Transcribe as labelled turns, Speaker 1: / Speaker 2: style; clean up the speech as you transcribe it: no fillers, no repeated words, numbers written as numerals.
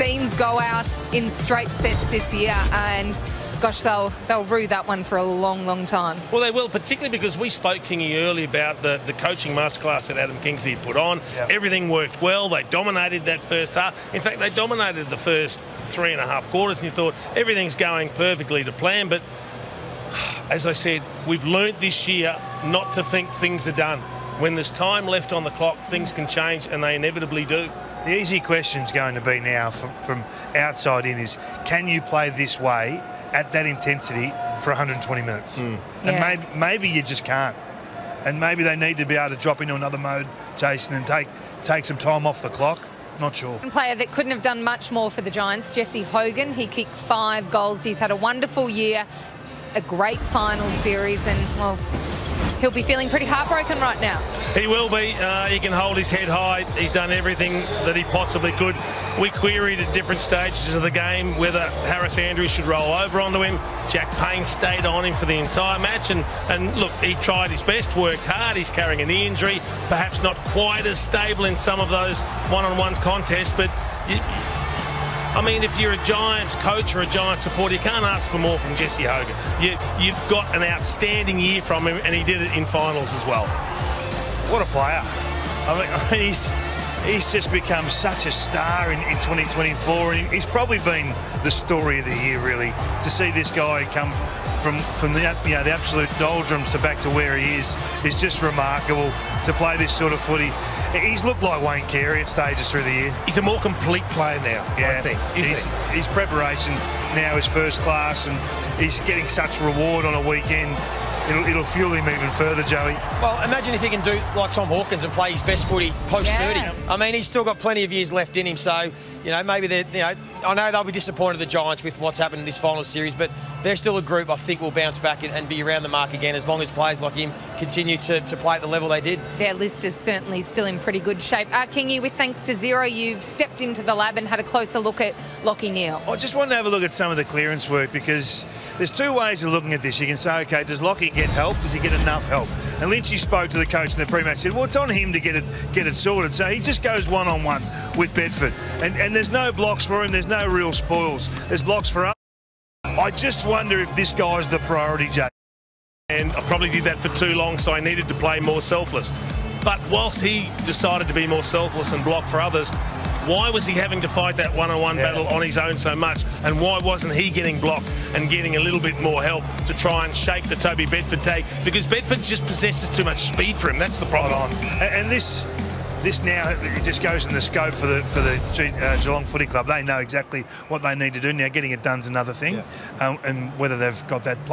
Speaker 1: scenes go out in straight sets this year, and gosh, they'll rue that one for a long, long time.
Speaker 2: Well, they will, particularly because we spoke, Kingy, earlier about the coaching masterclass that Adam Kingsley had put on. Yep. Everything worked well. They dominated that first half. In fact, they dominated the first 3.5 quarters, and you thought everything's going perfectly to plan. But as I said, we've learnt this year not to think things are done. When there's time left on the clock, things can change, and they inevitably do.
Speaker 3: The easy question's going to be now from outside in is, can you play this way at that intensity for 120 minutes? And maybe you just can't. And maybe they need to be able to drop into another mode, Jason, and take some time off the clock. Not sure.
Speaker 1: One player that couldn't have done much more for the Giants, Jesse Hogan. He kicked 5 goals. He's had a wonderful year, a great final series, and, well, he'll be feeling pretty heartbroken right now.
Speaker 2: He will be. He can hold his head high. He's done everything that he possibly could. We queried at different stages of the game whether Harris Andrews should roll over onto him. Jack Payne stayed on him for the entire match. And look, he tried his best, worked hard. He's carrying a knee injury. Perhaps not quite as stable in some of those one-on-one contests, but I mean, if you're a Giants coach or a Giants supporter, you can't ask for more from Jesse Hogan. You've got an outstanding year from him, and he did it in finals as well.
Speaker 3: What a player. I mean, he's just become such a star in 2024, and he's probably been the story of the year, really, to see this guy come from the absolute doldrums to back to where he is just remarkable. To play this sort of footy, he's looked like Wayne Carey at stages through the year.
Speaker 2: He's a more complete player now, I think, isn't he?
Speaker 3: His preparation now is first class, and he's getting such reward on a weekend. It'll fuel him even further, Joey.
Speaker 4: Well, imagine if he can do like Tom Hawkins and play his best footy post-30. I mean, he's still got plenty of years left in him, so, maybe they're, I know they'll be disappointed, the Giants, with what's happened in this final series, but they're still a group I think will bounce back and be around the mark again as long as players like him continue to play at the level they did.
Speaker 1: Their list is certainly still in pretty good shape. Kingy, with thanks to Zero, you've stepped into the lab and had a closer look at Lachie Neale.
Speaker 3: I just want to have a look at some of the clearance work, because there's 2 ways of looking at this. You can say, OK, does Lachie get help? Does he get enough help? And Lynchy spoke to the coach in the pre-match, said, well, it's on him to get it sorted. So he just goes one-on-one with Bedford. And there's no blocks for him. There's no real spoils. There's blocks for us. I just wonder if this guy's the priority, Jay.
Speaker 2: And I probably did that for too long, so I needed to play more selfless. But whilst he decided to be more selfless and block for others, why was he having to fight that one-on-one battle on his own so much? And why wasn't he getting blocked and getting a little bit more help to try and shake the Toby Bedford take? Because Bedford just possesses too much speed for him. That's the problem.
Speaker 3: And this now, it just goes in the scope for the Geelong Footy Club. They know exactly what they need to do now. Getting it done's another thing, and whether they've got that